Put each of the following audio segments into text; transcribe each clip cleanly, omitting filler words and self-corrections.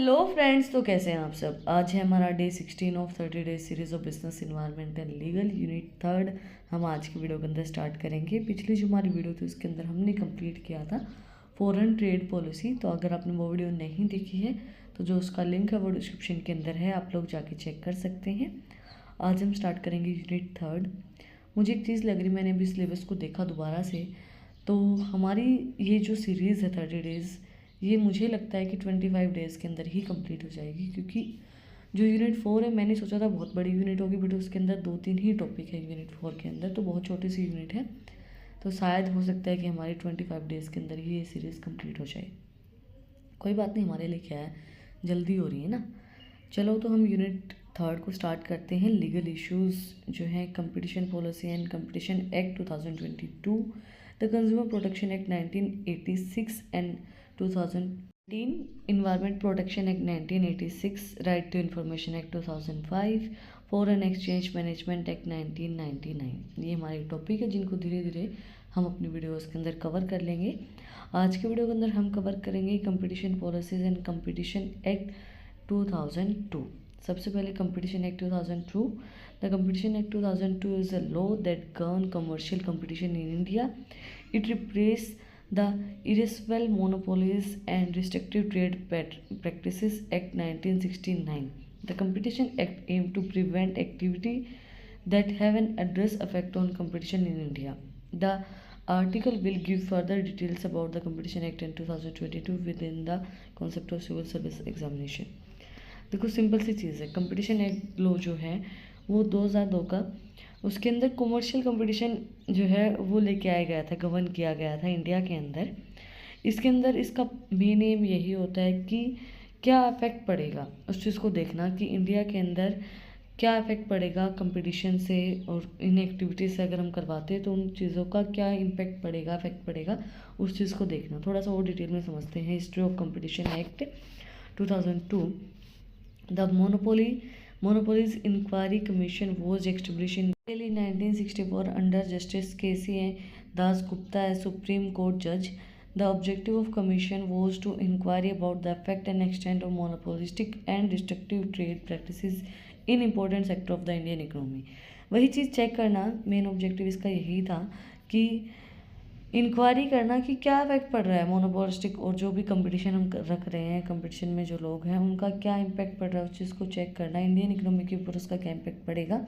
Hello friends, तो कैसे हैं आप सब। आज है हमारा day 16 of 30 days series of business environment and legal unit third. हम आज की वीडियो के अंदर स्टार्ट करेंगे। पिछली जो हमारी वीडियो थी उसके अंदर हमने कंप्लीट किया था फॉरेन ट्रेड पॉलिसी। तो अगर आपने वो वीडियो नहीं देखी है तो जो उसका लिंक है वो डिस्क्रिप्शन के अंदर है, आप लोग जाके चेक कर सकते हैं। आज हम स्टार्ट करेंगे यूनिट थर्ड। मुझे एक चीज़ लग रही, मैंने अभी सिलेबस को देखा दोबारा से, तो हमारी ये जो सीरीज़ है 30 डेज़, ये मुझे लगता है कि 25 डेज़ के अंदर ही कंप्लीट हो जाएगी। क्योंकि जो यूनिट 4 है, मैंने सोचा था बहुत बड़ी यूनिट होगी, बट उसके अंदर 2-3 ही टॉपिक है यूनिट 4 के अंदर, तो बहुत छोटी सी यूनिट है। तो शायद हो सकता है कि हमारी 25 डेज़ के अंदर ही ये सीरीज़ कंप्लीट हो जाए। कोई बात नहीं, हमारे लिए क्या है, जल्दी हो रही है ना। चलो तो हम यूनिट थर्ड को स्टार्ट करते हैं। लीगल इश्यूज़ जो हैं, competition policy and competition act 2022, the consumer protection act 1986 and 2018, environment protection act 1986, right to information act 2005, foreign exchange management act 1999। ये हमारे टॉपिक है जिनको धीरे धीरे हम अपनी वीडियोस के अंदर कवर कर लेंगे। आज के वीडियो के अंदर हम कवर करेंगे competition policies and competition act 2002। सबसे पहले competition act 2002। The competition act 2002 is a law that govern commercial competition in India. It replaces the Irresistible Monopolies and Restrictive Trade Practices Act 1969. The Competition Act aims to prevent activity that have an adverse effect on competition in India. The article will give further details about the Competition Act in 2022 within the concept of civil service examination. देखो, simple सी चीज़ है। Competition act law जो है वो 2002 का, उसके अंदर commercial competition जो है वो लेके आया गया था, गवर्न किया गया था इंडिया के अंदर। इसके अंदर इसका मेन एम यही होता है कि क्या इफेक्ट पड़ेगा उस चीज़ को देखना, कि इंडिया के अंदर क्या इफेक्ट पड़ेगा कंपटीशन से और इन एक्टिविटीज़ से अगर हम करवाते हैं तो उन चीज़ों का क्या इम्पैक्ट पड़ेगा, इफेक्ट पड़ेगा, उस चीज़ को देखना। थोड़ा सा और डिटेल में समझते हैं history of competition act 2002। The Monopolies Inquiry Commission was established in 1964 under Justice K.C. Das Gupta as Supreme Court Judge. The objective of commission was to inquire about the effect and extent of monopolistic and destructive trade practices in important sector of the Indian economy. वही चीज़ check करना, main objective इसका यही था कि inquiry करना कि क्या effect पड़ रहा है मोनोपोलिस्टिक और जो भी कंपटीशन हम रख रहे हैं, कंपटीशन में जो लोग हैं उनका क्या इम्पैक्ट पड़ रहा है, उस चीज़ को चेक करना, इंडियन इकोनॉमी के ऊपर उसका क्या इम्पैक्ट पड़ेगा,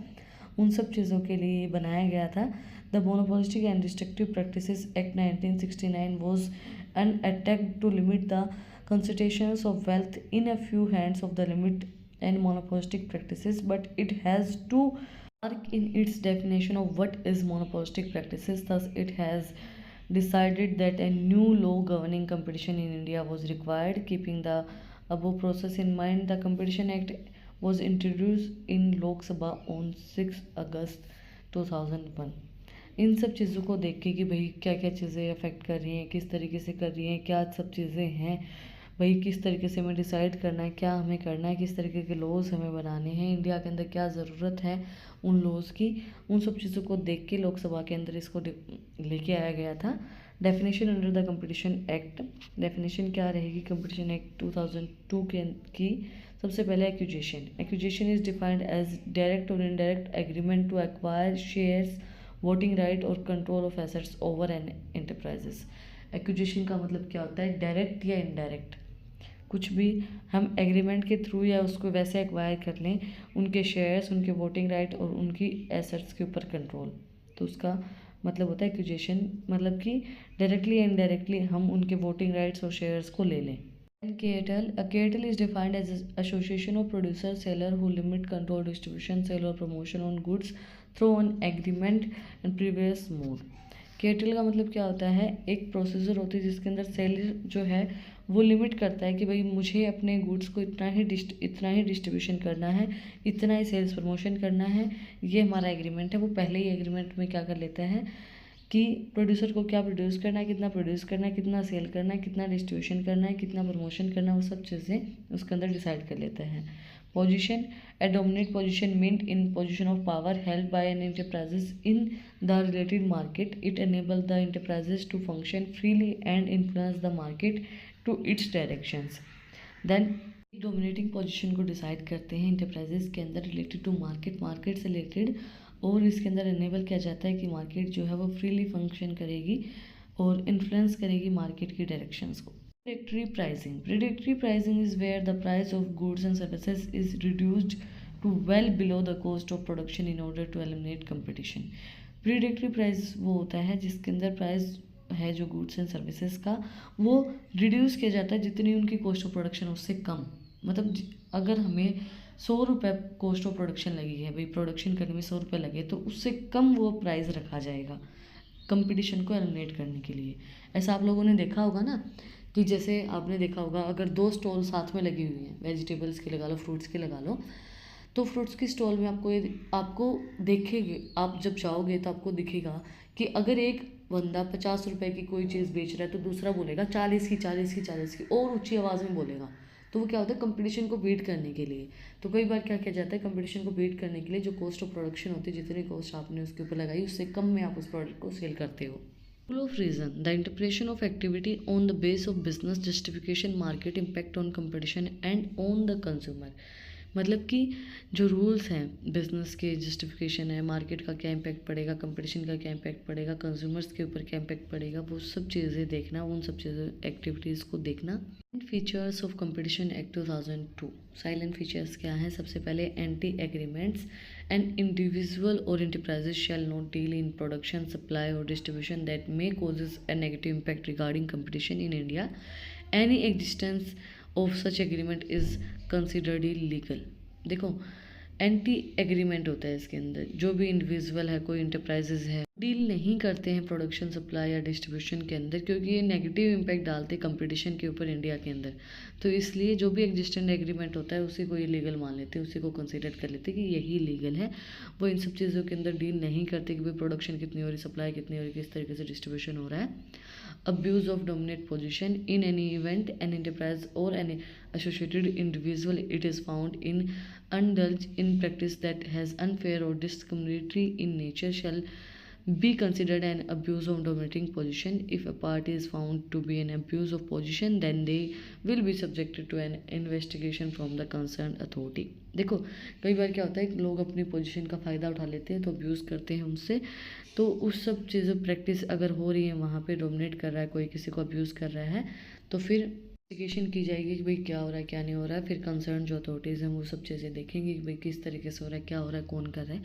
उन सब चीज़ों के लिए बनाया गया था। The monopolistic and destructive practices act 1969 was an attempt to limit the concentrations of wealth in a few hands of the limit and monopolistic practices, but it has to work in its definition of what is monopolistic practices. Thus it has decided that a new law governing competition in India was required. Keeping the above process in mind, the Competition Act was introduced in Lok Sabha on 6 August 2001. इन सब चीज़ों को देख के कि भाई क्या क्या चीज़ें अफेक्ट कर रही हैं, किस तरीके से कर रही हैं, क्या सब चीज़ें हैं, भाई किस तरीके से हमें डिसाइड करना है क्या हमें करना है, किस तरीके के लॉज हमें बनाने हैं, इंडिया के अंदर क्या ज़रूरत है उन लॉज की, उन सब चीज़ों को देख के लोकसभा के अंदर इसको लेके आया गया था। Definition under the competition act, definition क्या रहेगी कंपटीशन एक्ट 2002 की। सबसे पहले acquisition is defined as direct और indirect agreement to acquire shares, voting right और control of assets over an enterprises. Acquisition का मतलब क्या होता है, डायरेक्ट या इनडायरेक्ट कुछ भी हम एग्रीमेंट के थ्रू या उसको वैसे एक्वायर कर लें, उनके शेयर्स, उनके वोटिंग राइट और उनकी एसेट्स के ऊपर कंट्रोल, तो उसका मतलब होता है एक्यूजेशन, मतलब कि डायरेक्टली या इनडायरेक्टली हम उनके वोटिंग राइट्स और शेयर्स को ले लें। A cartel is defined as an association of producer seller who limit control distribution sale or promotion on goods through an agreement and previous mode। Kettle का मतलब क्या होता है, एक प्रोसीजर होती है जिसके अंदर सेलर जो है वो लिमिट करता है कि भाई मुझे अपने गुड्स को इतना ही डिस्ट्रीब्यूशन करना है, इतना ही सेल्स प्रमोशन करना है, ये हमारा एग्रीमेंट है। वो पहले ही एग्रीमेंट में क्या कर लेता है कि प्रोड्यूसर को क्या प्रोड्यूस करना है, कितना प्रोड्यूस करना है, कितना सेल करना है, कितना डिस्ट्रीब्यूशन करना है, कितना प्रमोशन करना है, वो सब चीज़ें उसके अंदर डिसाइड कर लेते हैं। Position, a dominate position meant in position of power held by an enterprises in the related market. It enables the enterprises to function freely and influence the market to its directions. Then dominating position को decide करते हैं enterprises के अंदर related to market से related, और इसके अंदर enable किया जाता है कि मार्केट जो है वो फ्रीली फंक्शन करेगी और इन्फ्लुएंस करेगी मार्केट की डायरेक्शंस को। Predatory pricing is where the price of goods and services is reduced to well below the cost of production in order to eliminate competition. Predatory price वो होता है जिसके अंदर प्राइस है जो गुड्स एंड सर्विसेज का वो रिड्यूस किया जाता है जितनी उनकी कॉस्ट ऑफ प्रोडक्शन उससे कम। मतलब अगर हमें 100 रुपये कॉस्ट ऑफ प्रोडक्शन लगी है, भाई प्रोडक्शन करने में 100 रुपये लगे, तो उससे कम वो प्राइस रखा जाएगा कंपटीशन को एलिमिनेट करने के लिए। ऐसा आप लोगों ने देखा होगा ना कि जैसे आपने देखा होगा अगर 2 स्टॉल साथ में लगी हुई हैं, वेजिटेबल्स की लगा लो, फ्रूट्स की लगा लो, तो फ्रूट्स की स्टॉल में आपको देखेंगे, आप जब जाओगे तो आपको दिखेगा कि अगर एक बंदा 50 रुपए की कोई चीज़ बेच रहा है तो दूसरा बोलेगा 40 की और ऊंची आवाज़ में बोलेगा। तो वो क्या होता है, कंपटीशन को बीट करने के लिए। तो कई बार क्या किया जाता है, कंपटीशन को बीट करने के लिए जो कॉस्ट ऑफ प्रोडक्शन होती है, जितनी कॉस्ट आपने उसके ऊपर लगाई उससे कम में आप उस प्रोडक्ट को सेल करते हो। Rule of reason, the interpretation of activity on the base of business justification, market impact on competition and on the consumer. मतलब कि जो रूल्स हैं बिजनेस के, जस्टिफिकेशन है, मार्केट का क्या इम्पैक्ट पड़ेगा, कंपटीशन का क्या इम्पैक्ट पड़ेगा, कंज्यूमर्स के ऊपर क्या इम्पैक्ट पड़ेगा, वो सब चीज़ें देखना, उन सब चीज़ें एक्टिविटीज़ को देखना। Features of competition act 2002। Silent features क्या हैं? सबसे पहले एंटी एग्रीमेंट्स, एंड इंडिविजुअल और enterprises shall not deal in production, supply और distribution that may causes a negative impact regarding competition in India. Any existence of such agreement is considered illegal. देखो, anti agreement होता है इसके अंदर, जो भी individual है, कोई इंटरप्राइजेज है, डील नहीं करते हैं प्रोडक्शन, सप्लाई या डिस्ट्रीब्यूशन के अंदर, क्योंकि ये नेगेटिव इम्पैक्ट डालते हैं कंपटीशन के ऊपर इंडिया के अंदर। तो इसलिए जो भी एग्जिस्टेंट एग्रीमेंट होता है उसी को इलीगल मान लेते हैं, उसी को कंसिडर कर लेते हैं कि यही लीगल है। वो इन सब चीज़ों के अंदर डील नहीं करते कि भाई प्रोडक्शन कितनी हो रही, सप्लाई कितनी हो रही, किस तरीके से डिस्ट्रीब्यूशन हो रहा है। Abuse of dominant position in any event, an enterprise or an associated individual, it is found in indulge in practice that has unfair or discriminatory in nature, shall be considered an abuse of dominating position. If a party is found to be an abuse of position, then they will be subjected to an investigation from the concerned authority. देखो, कई बार क्या होता है कि लोग अपनी position का फ़ायदा उठा लेते हैं तो अब्यूज़ करते हैं उनसे। तो उस सब चीज़ों प्रैक्टिस अगर हो रही है, वहाँ पे डोमिनेट कर रहा है कोई, किसी को अब्यूज़ कर रहा है, तो फिर इन्वेस्टिगेशन की जाएगी कि भाई क्या हो रहा है, क्या नहीं हो रहा है। फिर कंसर्न जो अथॉरिटीज़ हैं वो सब चीज़ें देखेंगे कि भाई किस तरीके से हो रहा है, क्या हो रहा है, कौन कर रहा है,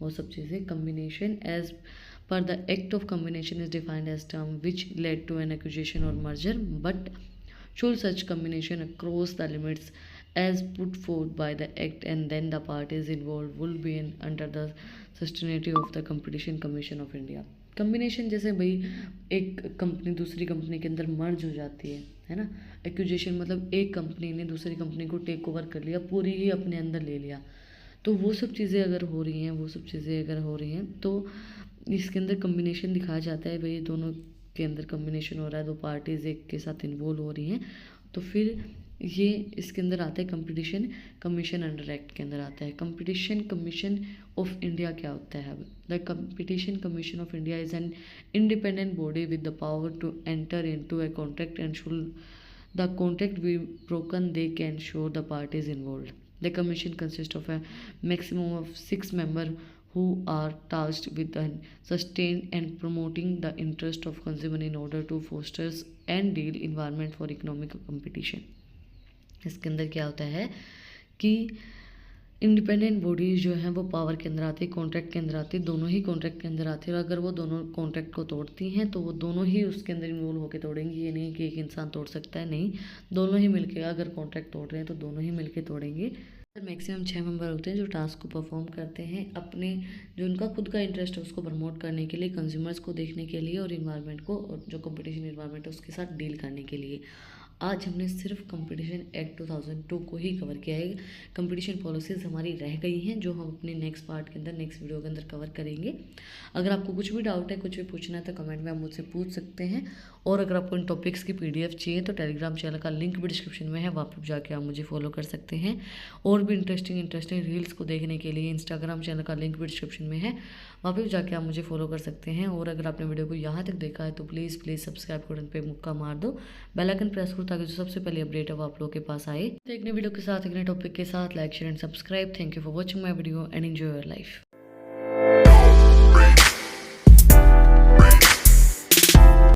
वो सब चीज़ें। Combination as per the act of combination is defined as term which led to an acquisition और merger, but should such combination across the limits as put forth by the act, and then the parties involved will be under the sustainability of the competition commission of India. Combination जैसे भाई एक company दूसरी company के अंदर मर्ज हो जाती है ना। एक्विजिशन मतलब एक कंपनी ने दूसरी कंपनी को टेक ओवर कर लिया, पूरी ही अपने अंदर ले लिया। तो वो सब चीज़ें अगर हो रही हैं तो इसके अंदर कम्बिनेशन दिखाया जाता है, भाई दोनों के अंदर कम्बिनेशन हो रहा है, दो पार्टीज़ एक के साथ इन्वॉल्व हो रही हैं, तो फिर ये इसके अंदर आता है कंपटीशन कमीशन अंडर एक्ट के अंदर आता है। कंपटीशन कमीशन ऑफ इंडिया क्या होता है? अब the competition commission of India is an independent body with the power to enter into a contract and should the contract be broken they can sure the parties involve. The commission consist of a maximum of 6 members who are tasked with sustaining and promoting the interest of consumer in order to foster and deal environment for economic competition. इसके अंदर क्या होता है कि independent bodies जो हैं वो power के अंदर आती है, कॉन्ट्रैक्ट के अंदर आती है, दोनों ही कॉन्ट्रैक्ट के अंदर आती है। और अगर वो दोनों कॉन्ट्रैक्ट को तोड़ती हैं तो वो दोनों ही उसके अंदर इन्वॉल्व होकर तोड़ेंगी। ये नहीं कि एक इंसान तोड़ सकता है, नहीं, दोनों ही मिलके, अगर कॉन्ट्रैक्ट तोड़ रहे हैं तो दोनों ही मिलके तोड़ेंगे। मैक्सिमम 6 मेंबर होते हैं जो टास्क को परफॉर्म करते हैं अपने जो उनका खुद का इंटरेस्ट है उसको प्रमोट करने के लिए, कंज्यूमर्स को देखने के लिए और इन्वायरमेंट को, और जो कंपटीशन इन्वायरमेंट है उसके साथ डील करने के लिए। आज हमने सिर्फ कंपटीशन एक्ट 2002 को ही कवर किया है। कंपटीशन पॉलिसीज़ हमारी रह गई हैं जो हम अपने नेक्स्ट पार्ट के अंदर, नेक्स्ट वीडियो के अंदर कवर करेंगे। अगर आपको कुछ भी डाउट है, कुछ भी पूछना है तो कमेंट में आप मुझसे पूछ सकते हैं। और अगर आपको इन टॉपिक्स की PDF चाहिए तो टेलीग्राम चैनल का लिंक भी डिस्क्रिप्शन में है, वहाँ पर जाके आप मुझे फॉलो कर सकते हैं। और भी इंटरेस्टिंग रील्स को देखने के लिए इंस्टाग्राम चैनल का लिंक भी डिस्क्रिप्शन में है, वहाँ पे जाके आप मुझे फॉलो कर सकते हैं। और अगर आपने वीडियो को यहाँ तक देखा है तो प्लीज़ सब्सक्राइब के बटन पे मुक्का मार दो, बेल आइकन प्रेस करो ताकि जो सबसे पहले अपडेट है वो आप लोगों के पास आए। तो एक नई वीडियो के साथ, एक नए टॉपिक के साथ, like share and subscribe. Thank you for watching my video and enjoy your life.